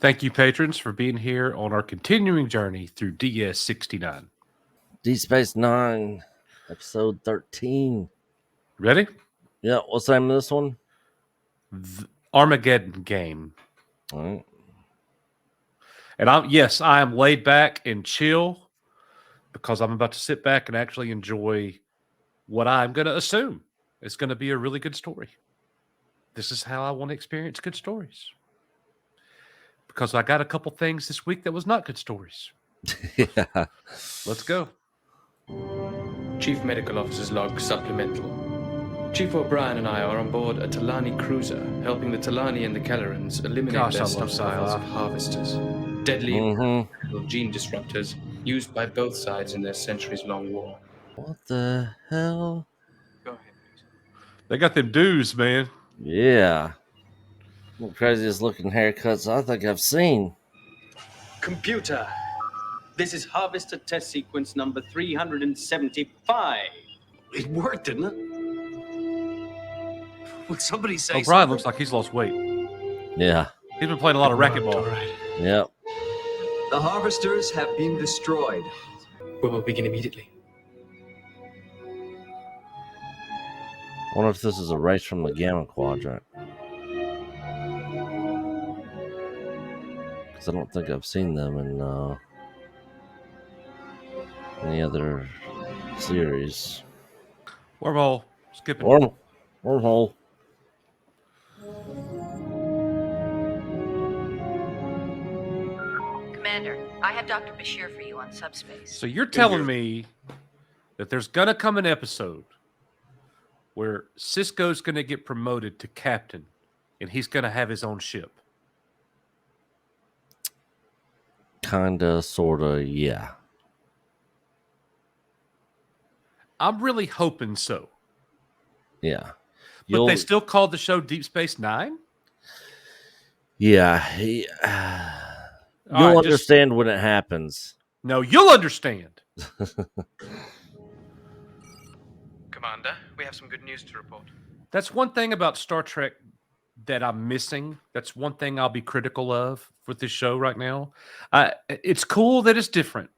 Thank you, patrons, for being here on our continuing journey through DS69. DS9, episode 13. Ready? Yeah, what's the name of this one? The Armageddon game. All right. And I am laid back and chill because I'm about to sit back and actually enjoy what I'm going to assume is going to be a really good story. This is how I want to experience good stories. Because I got a couple things this week that was not good stories. Yeah. Let's go. Chief Medical Officer's log supplemental. Chief O'Brien and I are on board a Talani cruiser, helping the Talani and the Kellerans eliminate Gosh, their I love stockpiles sci-fi. of harvesters, deadly gene disruptors used by both sides in their centuries-long war. What the hell? Go ahead, please. They got them dues, man. Yeah. The craziest looking haircuts I think I've seen. Computer, this is harvester test sequence number 375. It worked, didn't it? Would somebody say O'Brien looks like he's lost weight. Yeah. He's been playing a lot of racquetball. Right. Yep. The harvesters have been destroyed. We will begin immediately. Wonder if this is a race from the Gamma Quadrant. Because I don't think I've seen them in any other series. Wormhole. Skipping. Wormhole. Commander, I have Dr. Bashir for you on subspace. So you're telling me that there's going to come an episode where Cisco's going to get promoted to captain and he's going to have his own ship. Kinda, sorta, yeah. I'm really hoping so. Yeah. But they still called the show Deep Space Nine? Yeah. You'll understand when it happens. No, you'll understand. Commander, we have some good news to report. That's one thing about Star Trek that I'm missing. That's one thing I'll be critical of with this show right now. It's cool that it's different,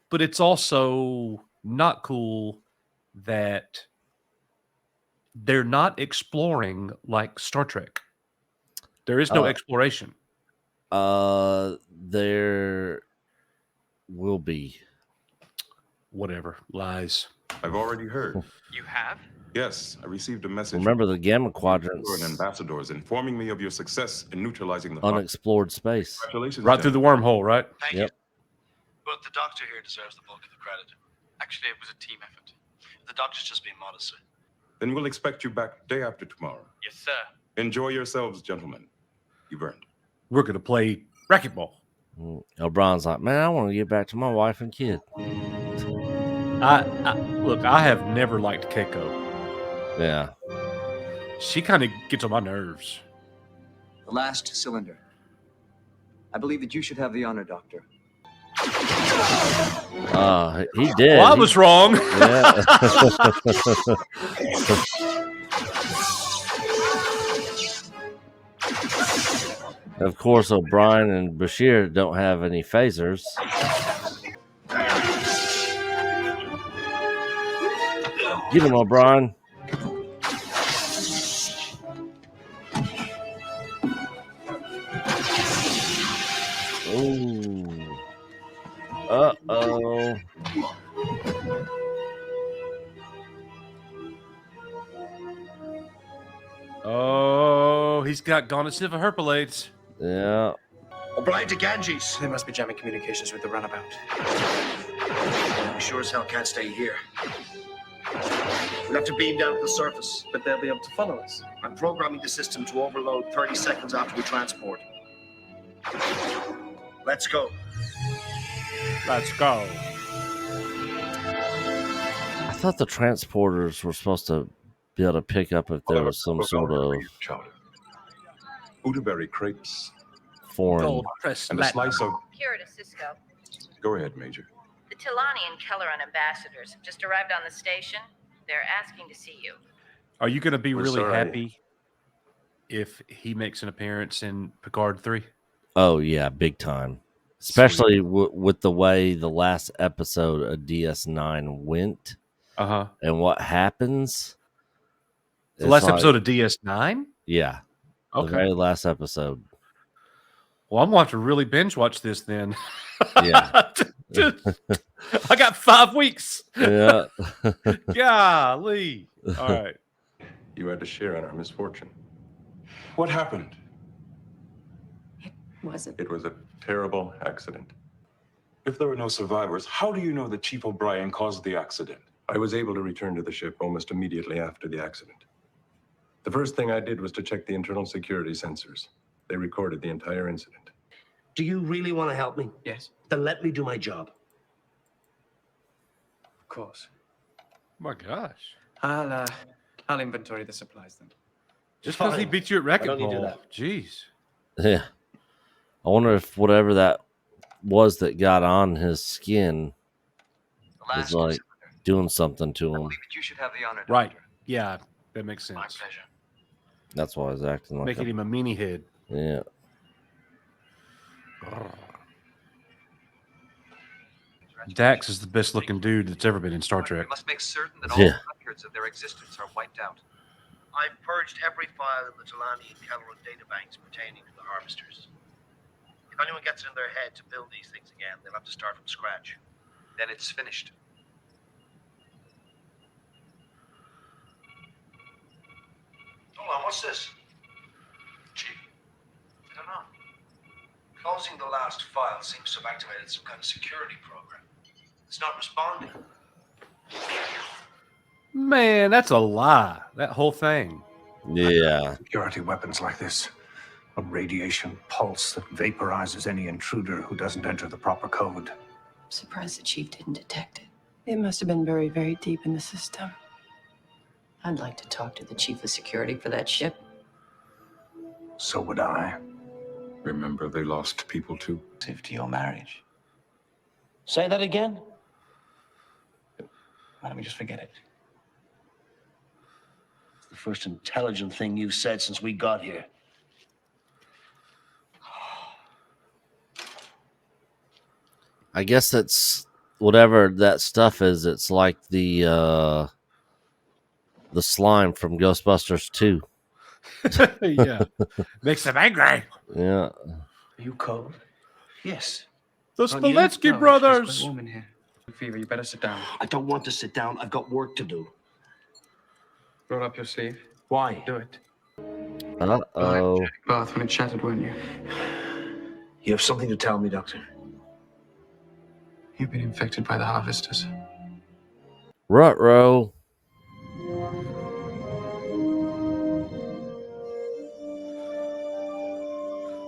but it's also not cool that they're not exploring like Star Trek. There is no exploration. There will be. Whatever. Lies. I've already heard. You have? Yes, I received a message Remember the Gamma Quadrants. from ambassadors informing me of your success in neutralizing the Unexplored space. Congratulations. Right through the wormhole, right? Thank Yep. you. But the doctor here deserves the bulk of the credit. Actually, it was a team effort. The doctor's just being modest, sir. Then we'll expect you back day after tomorrow. Yes, sir. Enjoy yourselves, gentlemen. You've earned. We're going to play racquetball. O'Brien's like, man, I want to get back to my wife and kid. Look, I have never liked Keiko. Yeah. She kind of gets on my nerves. The last cylinder. I believe that you should have the honor, Doctor. He did. Well, I was wrong. Yeah. Of course, O'Brien and Bashir don't have any phasers. Get him, O'Brien. Ooh. Uh-oh. Oh, he's got Gonasiva herpalates. Yeah. O'Brien to Ganges. They must be jamming communications with the runabout. We sure as hell can't stay here. We'll have to beam down to the surface. But they'll be able to follow us. I'm programming the system to overload 30 seconds after we transport. Let's go. Let's go. I thought the transporters were supposed to be able to pick up if there was some sort of Udaberry crepes foreign. Gold press and a slice of. Here to Cisco. Go ahead, Major. The Talani and Kelleran ambassadors have just arrived on the station. They're asking to see you. Are you going to be We're really sorry. happy if he makes an appearance in Picard 3? Oh yeah, big time. Especially with the way the last episode of DS9 went Uh-huh. and what happens. The It's last like, episode of DS9? yeah, the Okay. very last episode. Well, I'm going to have to really binge watch this then. Yeah. I got 5 weeks. Yeah. Golly. All right. You had to share in our misfortune. What happened? It was a terrible accident. If there were no survivors, how do you know that Chief O'Brien caused the accident? I was able to return to the ship almost immediately after the accident. The first thing I did was to check the internal security sensors. They recorded the entire incident. Do you really want to help me? Yes, Then let me do my job. of course. My gosh. I'll inventory the supplies then. Just because he Fine. beat you at Why don't racquetball. you do that? Jeez. Yeah. I wonder if whatever that was that got on his skin The last is like cylinder. doing something to I him. believe that you should have the honor, Right. Doctor. Yeah, that makes sense. My pleasure. That's why I was acting like Making him a meanie head. Yeah. Dax is the best looking dude that's ever been in Star Trek. We must make certain that all Yeah. records of their existence are wiped out. I've purged every file in the Talani and Kelleran databanks pertaining to the harvesters. If anyone gets it in their head to build these things again, they'll have to start from scratch. Then it's finished. Hold on, what's this? Chief, I don't know. Closing the last file seems to have activated some kind of security program. It's not responding. Man, that's a lie. That whole thing. Yeah. Security weapons like this. A radiation pulse that vaporizes any intruder who doesn't enter the proper code. Surprised the chief didn't detect it. It must have been very, very deep in the system. I'd like to talk to the chief of security for that ship. So would I. Remember, they lost people too. To your marriage. Say that again? Why don't we just forget it? It's the first intelligent thing you've said since we got here. I guess it's whatever that stuff is. It's like the slime from Ghostbusters 2. Yeah. Makes him angry. Yeah. Are you cold? Yes. The Aren't you? Spaletsky No, brothers. It's quite warm in here. Fever, you better sit down. I don't want to sit down. I've got work to do. Roll up your sleeve. Why? Do it. Uh-oh. Bath when it shattered, weren't you? You have something to tell me, Doctor. You've been infected by the harvesters. Ruh-roh.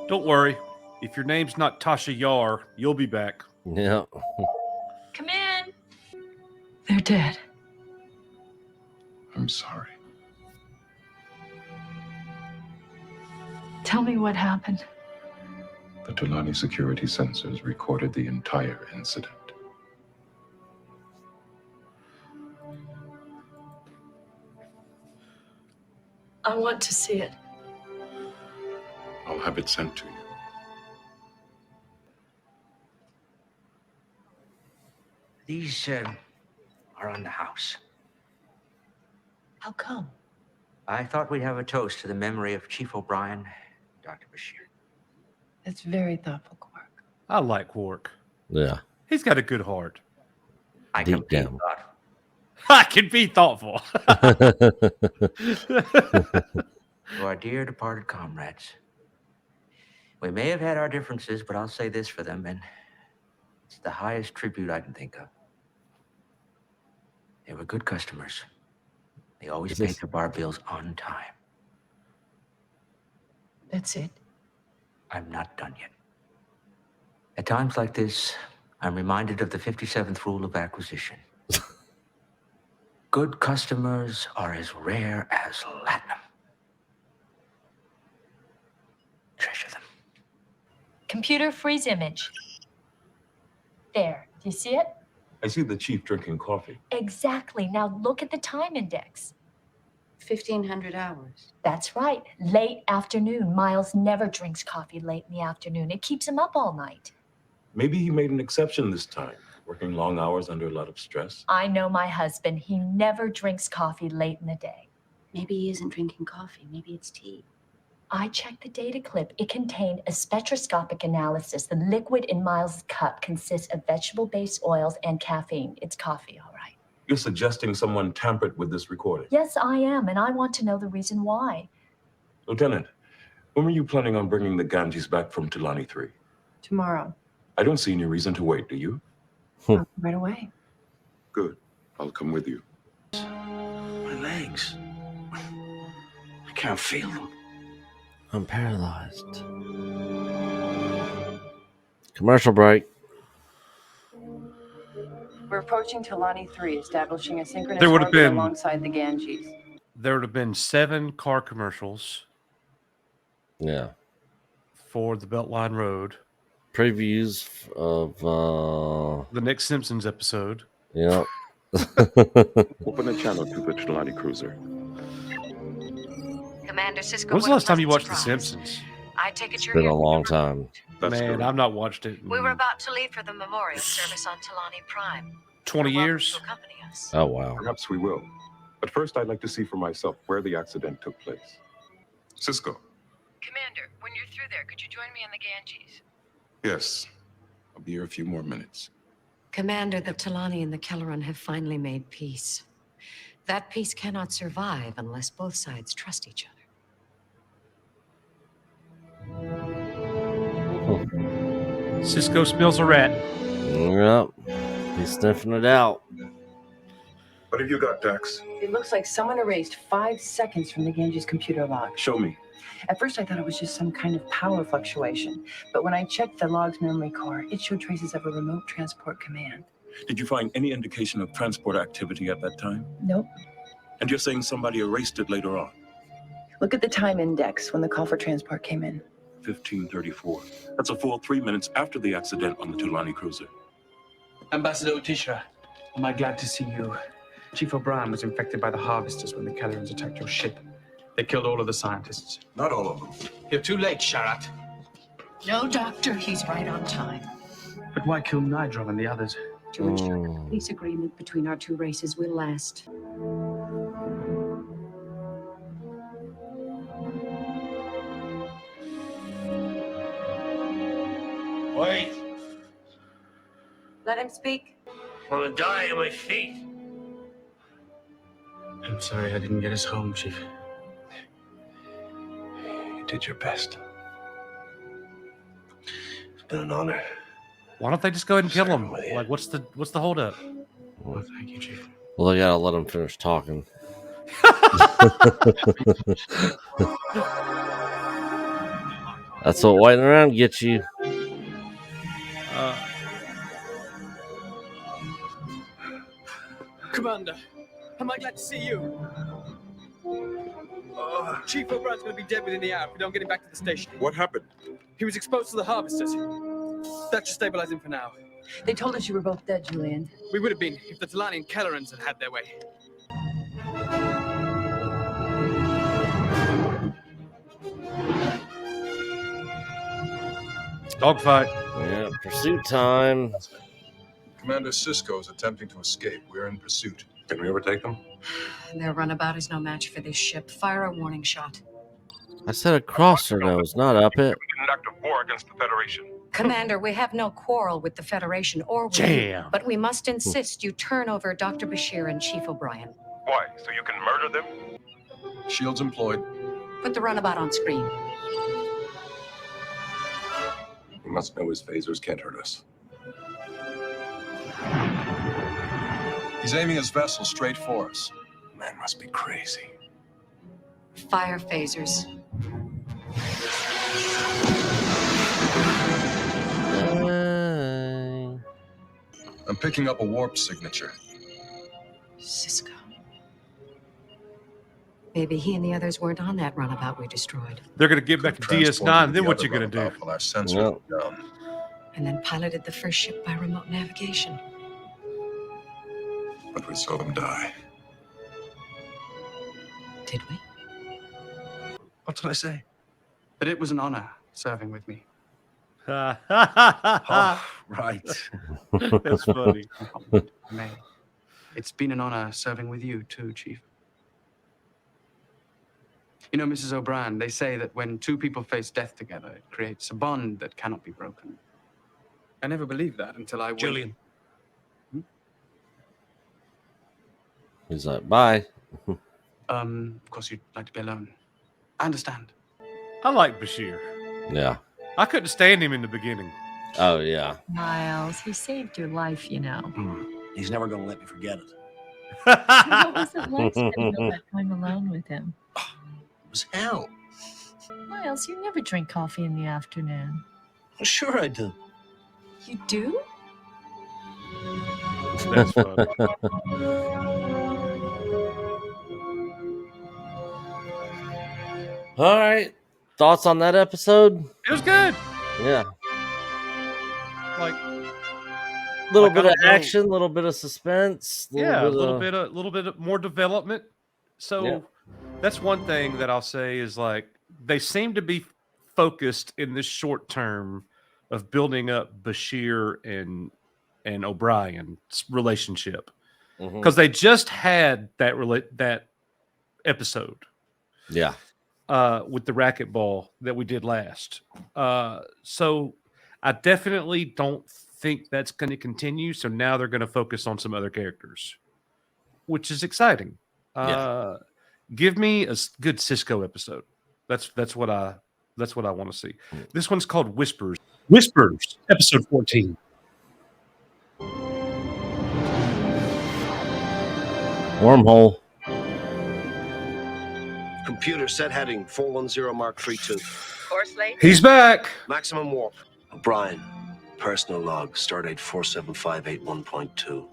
Don't worry. If your name's not Tasha Yar, you'll be back. Yeah. Come in. They're dead. I'm sorry. Tell me what happened. The Talani security sensors recorded the entire incident. I want to see it. I'll have it sent to you. These are on the house. How come? I thought we'd have a toast to the memory of Chief O'Brien, Dr. Bashir. That's very thoughtful, Quark. I like Quark. Yeah. He's got a good heart. I Deep completely down. thought I can be thoughtful. to our dear departed comrades. We may have had our differences, but I'll say this for them, and it's the highest tribute I can think of. They were good customers. They always paid their bar bills on time. That's it. I'm not done yet. At times like this, I'm reminded of the 57th rule of acquisition. Good customers are as rare as latinum. Treasure them. Computer freeze image. There. Do you see it? I see the chief drinking coffee. Exactly. Now look at the time index. 1,500 hours. That's right. Late afternoon. Miles never drinks coffee late in the afternoon. It keeps him up all night. Maybe he made an exception this time, working long hours under a lot of stress. I know my husband. He never drinks coffee late in the day. Maybe he isn't drinking coffee. Maybe it's tea. I checked the data clip. It contained a spectroscopic analysis. The liquid in Miles' cup consists of vegetable-based oils and caffeine. It's coffee, all right. You're suggesting someone tampered with this recording? Yes, I am, and I want to know the reason why. Lieutenant, when were you planning on bringing the Ganges back from Tulani 3? Tomorrow. I don't see any reason to wait, do you? Right away. Good. I'll come with you. My legs. I can't feel them. I'm paralyzed. Commercial break. We're approaching Tulani 3, establishing a synchronous There would have orbit been- alongside the Ganges. There would have been 7 car commercials Yeah. for the Beltline Road. Previews of The next Simpsons episode. yeah. Open a channel to the Tulani cruiser. Commander Cisco. When's the what a last time you watched pleasant The surprise. Simpsons? I take it you're Been here a for long the- time. That's Man, correct. I've not watched it in We were about to leave for the memorial service on Tulani Prime. 20 You're welcome years. to accompany us. Oh wow. Perhaps we will. But first, I'd like to see for myself where the accident took place. Cisco. Commander, when you're through there, could you join me in the Ganges? Yes. I'll be here a few more minutes. Commander, the Talani and the Kelleran have finally made peace. That peace cannot survive unless both sides trust each other. Cisco smells a rat. Yep. He's sniffing it out. What have you got, Dax? It looks like someone erased 5 seconds from the Ganges computer log. Show me. At first, I thought it was just some kind of power fluctuation. But when I checked the log's memory core, it showed traces of a remote transport command. Did you find any indication of transport activity at that time? Nope. And you're saying somebody erased it later on? Look at the time index when the call for transport came in. 1534. That's a full 3 minutes after the accident on the Tulani cruiser. Ambassador Utisha, am I glad to see you? Chief O'Brien was infected by the harvesters when the Kellerans attacked your ship. They killed all of the scientists. Not all of them. You're too late, Sharat. No, Doctor, he's right on time. But why kill Nidron and the others? To ensure that the peace agreement between our two races will last. Wait. Let him speak. I'm gonna die on my feet. I'm sorry I didn't get us home, Chief. You did your best. It's been an honor. Why don't they just go ahead and kill him? Serving with you. Like, what's the holdup? Well, thank you, Chief. Well, they gotta let him finish talking. That's what waiting around gets you. Commander, am I glad to see you? Chief O'Brien's gonna be dead within the hour if we don't get him back to the station. What happened? He was exposed to the harvesters. That should stabilize him for now. They told us you were both dead, Julian. We would have been if the Talani and Kellerans had had their way. Dogfight. Yeah, pursuit time. Commander Cisco is attempting to escape. We're in pursuit. Can we overtake them? Their runabout is no match for this ship. Fire a warning shot. I said across her nose, not up it. Conduct a war against the Federation. Commander, we have no quarrel with the Federation or with you, Jam. but we must insist you turn over Dr. Bashir and Chief O'Brien. Why? So you can murder them? Shields employed. Put the runabout on screen. He must know his phasers can't hurt us. He's aiming his vessel straight for us. Man must be crazy. Fire phasers. I'm picking up a warp signature. Cisco. Maybe he and the others weren't on that runabout we destroyed, They're gonna get back to DS9. Then what you gonna do? While our sensors are down. and then piloted the first ship by remote navigation. But we saw them die. did we? What did I say? That it was an honor serving with me. Oh, right. That's funny. May. It's been an honor serving with you too, Chief. You know, Mrs. O'Brien, they say that when two people face death together, it creates a bond that cannot be broken. I never believed that until I... Julian. He's like, bye. Of course, you'd like to be alone. I understand. I like Bashir. Yeah. I couldn't stand him in the beginning. Oh, yeah. Miles, he saved your life, you know. He's never going to let me forget it. What was it like spending all that time alone with him? It was hell. Miles, you never drink coffee in the afternoon. Well, sure I do. You do? That's funny. All right. Thoughts on that episode? It was good. Yeah. Like, Little like, bit I of don't know. action, little bit of suspense. A little bit of more development. So that's one thing that I'll say is like they seem to be focused in this short term of building up Bashir and O'Brien's relationship because they just had that episode. Yeah. With the racquetball that we did last. So I definitely don't think that's going to continue. So now they're going to focus on some other characters, which is exciting. Give me a good Cisco episode. That's what I want to see. This one's called Whispers. Whispers, episode 14. Wormhole. Computer set heading 410 Mark 32. Course late? He's back. Maximum warp. O'Brien. Personal log. Stardate 47581.2.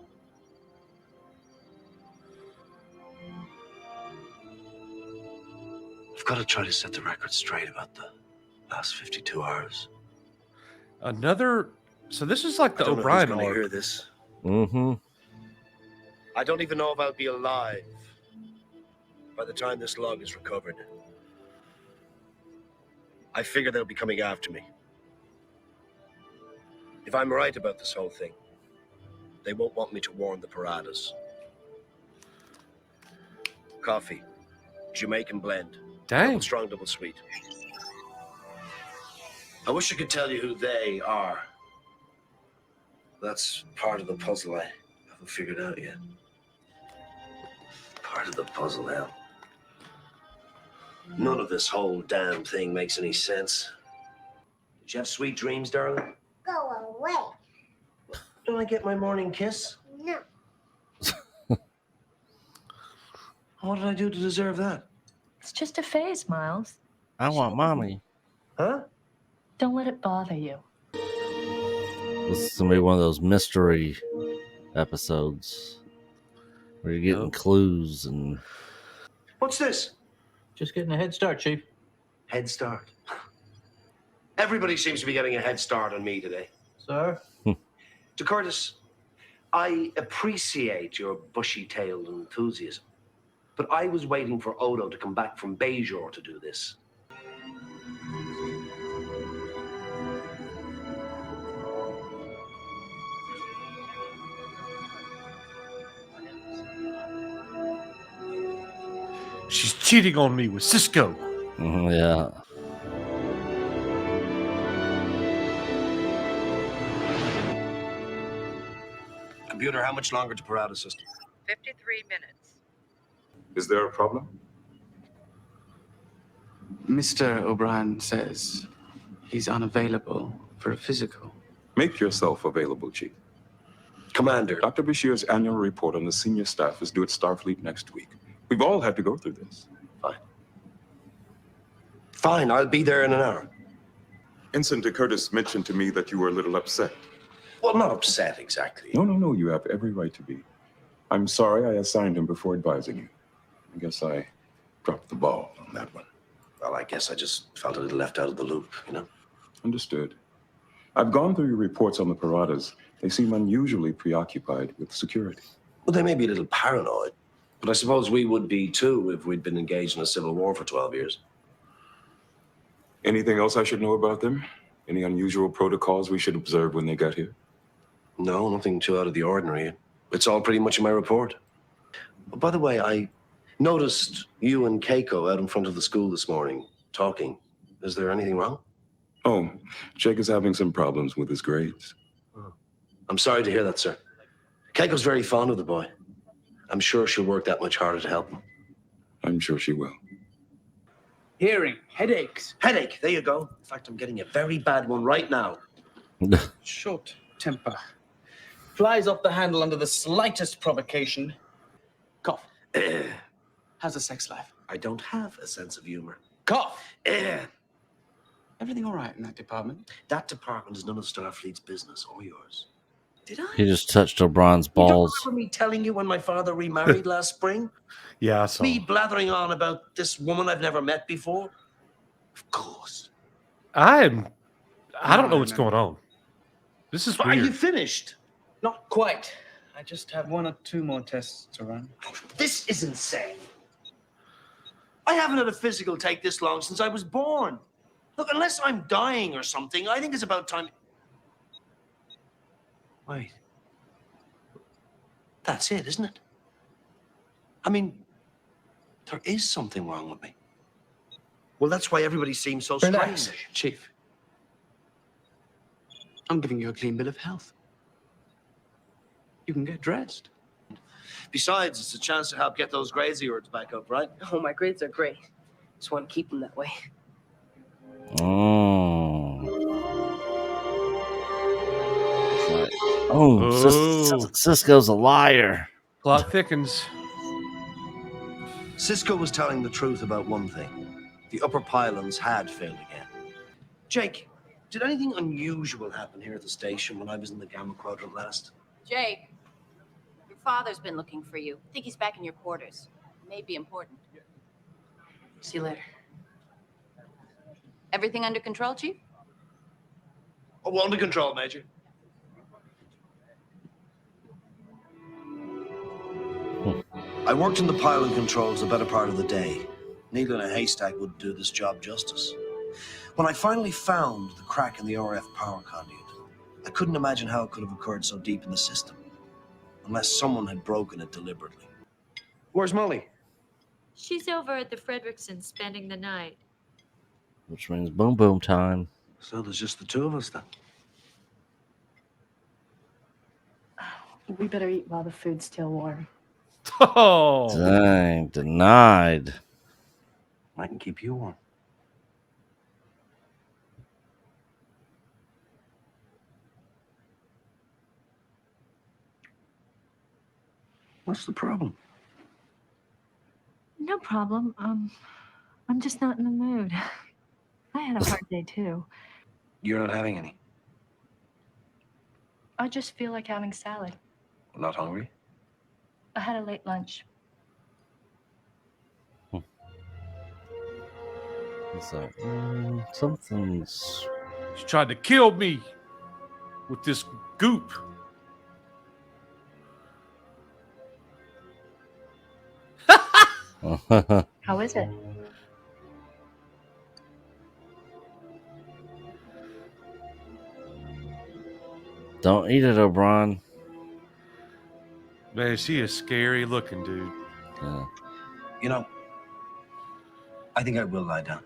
I've got to try to set the record straight about the last 52 hours. Another. So this is like the I don't O'Brien know who's gonna arc. hear this. Mm-hmm. I don't even know if I'll be alive by the time this log is recovered. I figure they'll be coming after me. If I'm right about this whole thing, they won't want me to warn the Paradas. Coffee. Jamaican blend. Dang. Double strong, double sweet. I wish I could tell you who they are. That's part of the puzzle I haven't figured out yet. Part of the puzzle now. None of this whole damn thing makes any sense. Did you have sweet dreams, darling? Go away. Don't I get my morning kiss? No. What did I do to deserve that? It's just a phase, Miles. I want mommy. Huh? Don't let it bother you. This is gonna be one of those mystery episodes where you're getting clues and. What's this? Just getting a head start, Chief. Head start. Everybody seems to be getting a head start on me today. Sir? To Curtis, I appreciate your bushy-tailed enthusiasm, but I was waiting for Odo to come back from Bajor to do this. She's cheating on me with Cisco. Yeah. Computer, how much longer to Parada system? 53 minutes. Is there a problem? Mr. O'Brien says he's unavailable for a physical. Make yourself available, Chief. Commander. Dr. Bashir's annual report on the senior staff is due at Starfleet next week. We've all had to go through this. Fine, I'll be there in an hour. Ensign de Curtis mentioned to me that you were a little upset. Well, not upset exactly. No, you have every right to be. I'm sorry I assigned him before advising you. I guess I dropped the ball on that one. Well, I guess I just felt a little left out of the loop, you know? Understood. I've gone through your reports on the Paradas. They seem unusually preoccupied with security. Well, they may be a little paranoid. But I suppose we would be too if we'd been engaged in a civil war for 12 years. Anything else I should know about them? Any unusual protocols we should observe when they got here? No, nothing too out of the ordinary. It's all pretty much in my report. But by the way, I noticed you and Keiko out in front of the school this morning, talking. Is there anything wrong? Oh, Jake is having some problems with his grades. I'm sorry to hear that, sir. Keiko's very fond of the boy. I'm sure she'll work that much harder to help him. I'm sure she will. Hearing, headaches. Headache, there you go. In fact, I'm getting a very bad one right now. Short temper. Flies off the handle under the slightest provocation. Cough. How's the sex life? I don't have a sense of humor. Cough. Everything all right in that department? That department is none of Starfleet's business or yours. Did I? He just touched O'Brien's balls. You don't remember me telling you when my father remarried last spring? Yeah, I saw. Me blathering on about this woman I've never met before? Of course. I don't know what's going on. This is Are weird. you finished? Not quite. I just have 1 or 2 more tests to run. This is insane. I haven't had a physical take this long since I was born. Look, unless I'm dying or something, I think it's about time. Wait. That's it, isn't it? I mean, there is something wrong with me. Well, that's why everybody seems so Relax, strange. Chief. I'm giving you a clean bill of health. You can get dressed. Besides, it's a chance to help get those grades of yours back up, right? Oh, my grades are great. Just want to keep them that way. Oh. It's like, oh, Cisco's a liar. Plot thickens. Cisco was telling the truth about one thing. The upper pylons had failed again. Jake, did anything unusual happen here at the station when I was in the Gamma Quadrant last? Jake, your father's been looking for you. I think he's back in your quarters. It may be important. See you later. Everything under control, Chief? Oh, under control, Major. I worked in the pylon controls the better part of the day. Needle in a haystack wouldn't do this job justice. When I finally found the crack in the RF power conduit, I couldn't imagine how it could have occurred so deep in the system, unless someone had broken it deliberately. Where's Molly? She's over at the Fredrickson spending the night. Which means boom boom time. So there's just the two of us then. We better eat while the food's still warm. Oh. Dang, denied. I can keep you warm. What's the problem? No problem. I'm just not in the mood. I had a hard day too. You're not having any? I just feel like having salad. Not hungry? I had a late lunch. It's like, something's. She tried to kill me with this goop. How is it? Don't eat it, O'Brien. Man, she is scary looking, dude. Yeah. You know, I think I will lie down.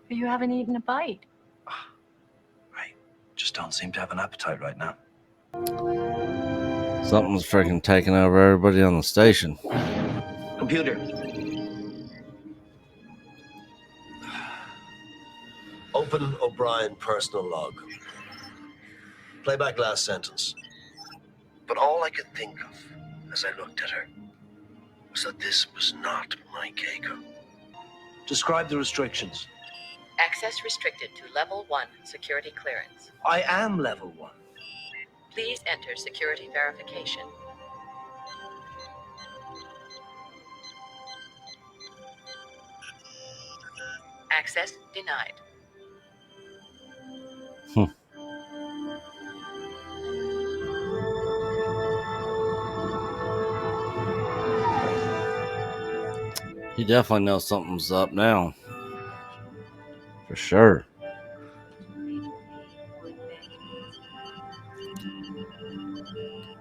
But you haven't eaten a bite. Just don't seem to have an appetite right now. Something's freaking taking over everybody on the station. Computer. Open O'Brien personal log. Play back last sentence. But all I could think of as I looked at her was that this was not my Keiko. Describe the restrictions. Access restricted to level 1 security clearance. I am level 1. Please enter security verification. Access denied. He definitely knows something's up now. For sure.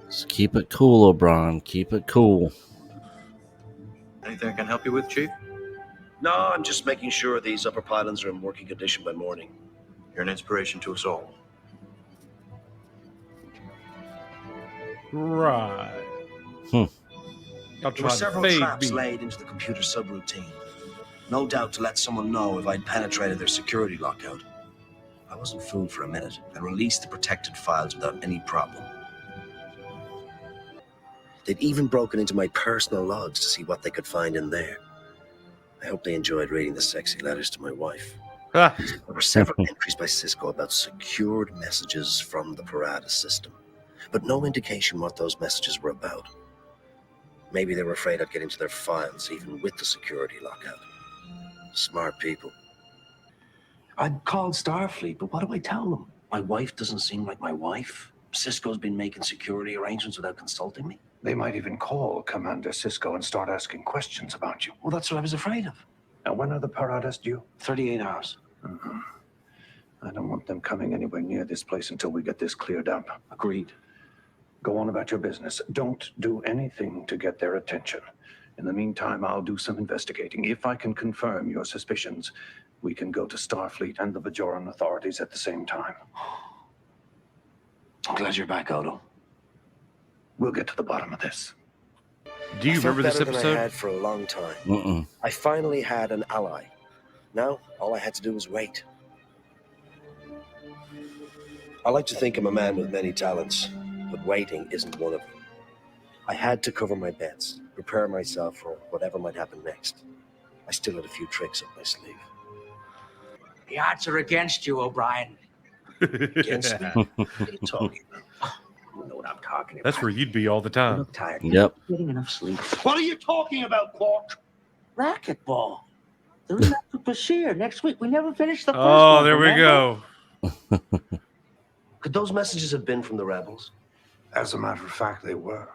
Just keep it cool, O'Brien. Keep it cool. Anything I can help you with, Chief? No, I'm just making sure these upper pylons are in working condition by morning. You're an inspiration to us all. Right. There Y'all were trying to several fade traps me. laid into the computer subroutine. No doubt to let someone know if I'd penetrated their security lockout. I wasn't fooled for a minute and released the protected files without any problem. They'd even broken into my personal logs to see what they could find in there. I hope they enjoyed reading the sexy letters to my wife. There were several entries by Cisco about secured messages from the Parada system, but no indication what those messages were about. Maybe they were afraid I'd get into their files, even with the security lockout. Smart people. I'd called Starfleet, but what do I tell them? My wife doesn't seem like my wife. Cisco's been making security arrangements without consulting me. They might even call Commander Cisco and start asking questions about you. Well, that's what I was afraid of. And when are the Paradas due? 38 hours. I don't want them coming anywhere near this place until we get this cleared up. Agreed. Go on about your business. Don't do anything to get their attention. In the meantime, I'll do some investigating. If I can confirm your suspicions, we can go to Starfleet and the Bajoran authorities at the same time. I'm glad you're back, Odo. We'll get to the bottom of this. Do you remember this better than I episode? had for a long time. I finally had an ally. Now, all I had to do was wait. I like to think I'm a man with many talents, but waiting isn't one of them. I had to cover my bets, prepare myself for whatever might happen next. I still had a few tricks up my sleeve. The odds are against you, O'Brien. Against me? What are you talking about? You know what I'm talking about. That's where you'd be all the time. Look tired. Yep. Getting enough sleep. What are you talking about, Quark? Racquetball. The rematch with Bashir next week. We never finished the first Oh, one. there we remember? go. Could those messages have been from the rebels? As a matter of fact, they were.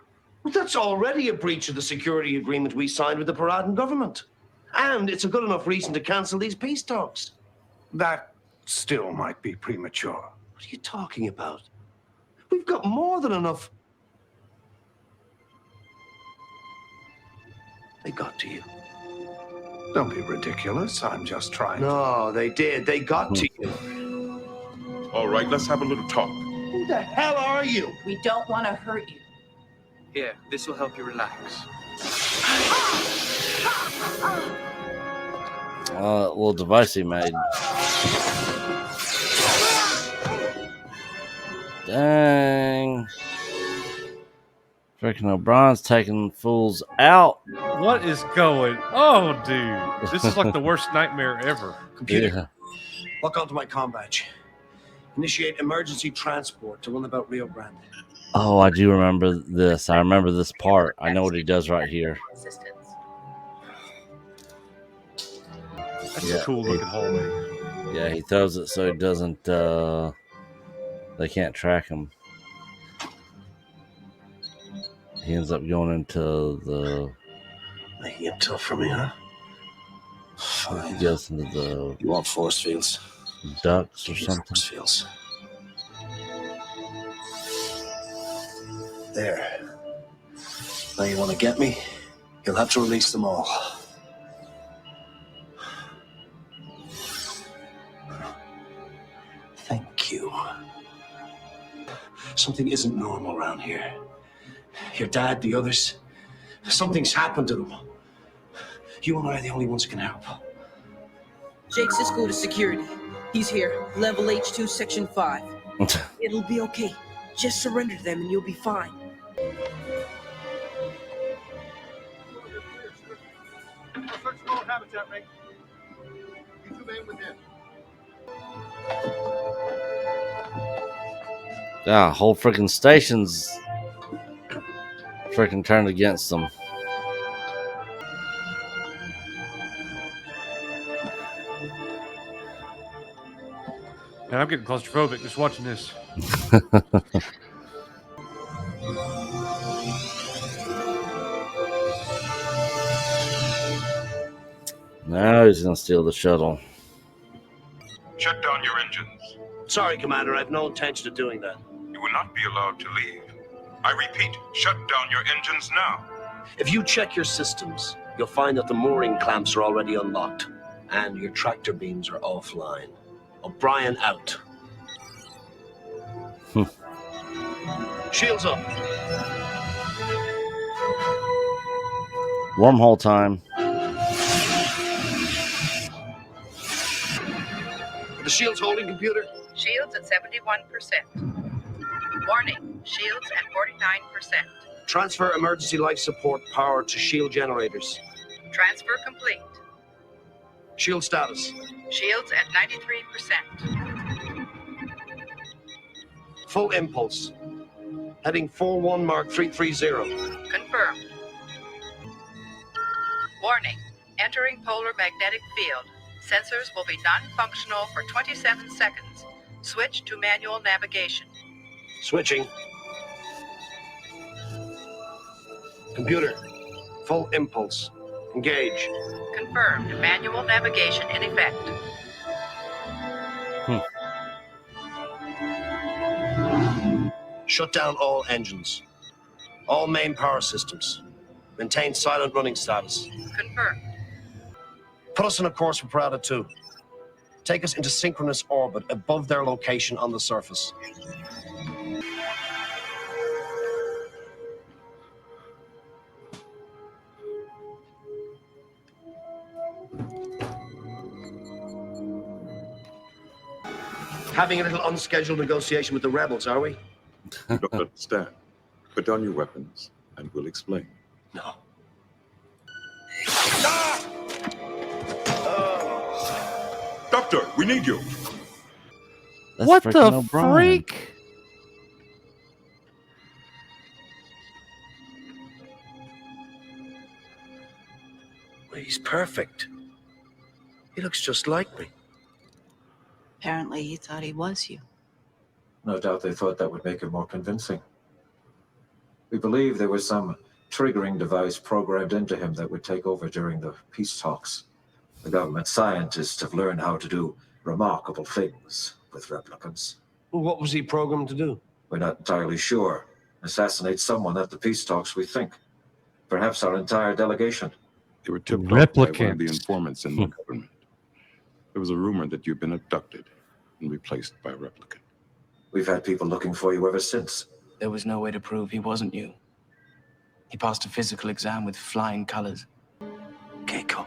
Well, that's already a breach of the security agreement we signed with the Paradan government. And it's a good enough reason to cancel these peace talks. That still might be premature. What are you talking about? We've got more than enough. They got to you. Don't be ridiculous. I'm just trying. No, they did. They got to you. All right, let's have a little talk. Who the hell are you? We don't want to hurt you. Here, this will help you relax. Little device he made. Dang. Freaking O'Brien's taking fools out. What is going on, dude? This is like the worst nightmare ever. Computer, Yeah. log on to my comm badge. Initiate emergency transport to Runabout Rio Grande. Oh, I do remember this. I remember this part. I know what he does right here. Assistance. That's a cool looking hallway. Yeah, he throws it so it doesn't, they can't track him. He ends up going into the... Making it tough for me, huh? Fine. He goes into the... You want force fields? Ducts or Give me something. Force fields. There. Now you want to get me? You'll have to release them all. Thank you. Something isn't normal around here. Your dad, the others, something's happened to them. You and I are the only ones who can help. Jake Sisko to security. He's here. Level H2, Section 5. It'll be okay. Just surrender to them and you'll be fine. Search for habitat, mate. You remain within. Yeah, whole freaking station's freaking turned against them. Man, I'm getting claustrophobic just watching this. Now he's gonna steal the shuttle. Shut down your engines. Sorry, Commander, I have no intention of doing that. You will not be allowed to leave. I repeat, shut down your engines now. If you check your systems, you'll find that the mooring clamps are already unlocked, and your tractor beams are offline. O'Brien out. Shields up. Wormhole time. The shields holding, computer? Shields at 71%. Warning, shields at 49%. Transfer emergency life support power to shield generators. Transfer complete. Shield status. Shields at 93%. Full impulse. Heading 41 Mark 330. Confirmed. Warning, entering polar magnetic field. Sensors will be non-functional for 27 seconds. Switch to manual navigation. Switching. Computer. Full impulse. Engage. Confirmed. Manual navigation in effect. Shut down all engines. All main power systems. Maintain silent running status. Confirmed. Put us on a course for Parada 2. Take us into synchronous orbit above their location on the surface. Having a little unscheduled negotiation with the rebels, are we? You don't understand. Put down your weapons, and we'll explain. No. Doctor, we need you. That's What the freaking O'Brien. freak? Well, he's perfect. He looks just like me. Apparently, he thought he was you. No doubt they thought that would make it more convincing. We believe there was some triggering device programmed into him that would take over during the peace talks. The government scientists have learned how to do remarkable things with replicants. What was he programmed to do? We're not entirely sure. Assassinate someone at the peace talks, we think. Perhaps our entire delegation. They were tipped off by one of the Replicants. informants in the government. There was a rumor that you'd been abducted and replaced by a replicant. We've had people looking for you ever since. There was no way to prove he wasn't you. He passed a physical exam with flying colors. Keiko.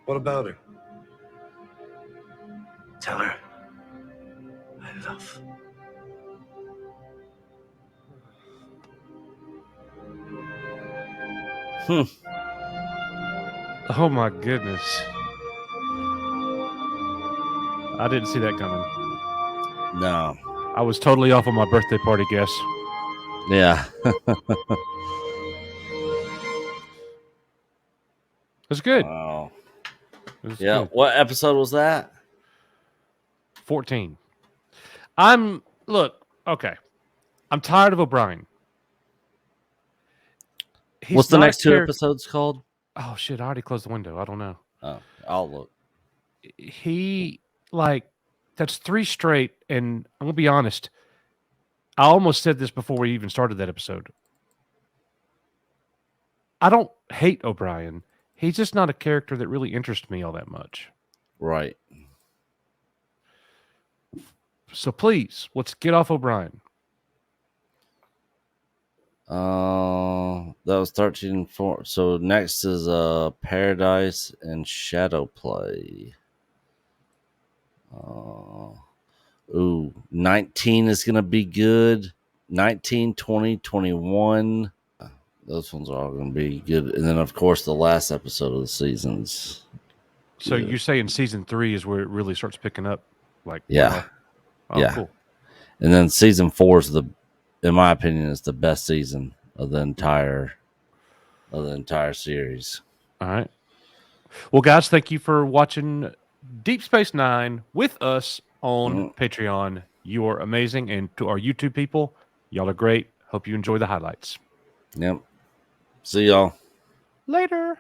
What about her? Tell her I love. Oh my goodness. I didn't see that coming. No. I was totally off on my birthday party guess. Yeah. It was good. Wow. It was Yeah. good. What episode was that? 14. Look, okay. I'm tired of O'Brien. He's What's the not a next two charac- episodes called? Oh shit, I already closed the window. I don't know. Oh, I'll look. That's 3 straight, and I'm gonna be honest. I almost said this before we even started that episode. I don't hate O'Brien. He's just not a character that really interests me all that much. Right. So please, let's get off O'Brien. That was 13-4. So next is Paradise and Shadow Play. 19 is gonna be good. 19, 20, 21. Those ones are all gonna be good. And then of course the last episode of the seasons. So good. you're saying season 3 is where it really starts picking up? Like Yeah. Oh, Yeah. cool. And then season 4 is in my opinion, is the best season of the entire series. All right. Well, guys, thank you for watching Deep Space Nine with us on Patreon. You are amazing. And to our YouTube people, y'all are great. Hope you enjoy the highlights. Yep. See y'all Later.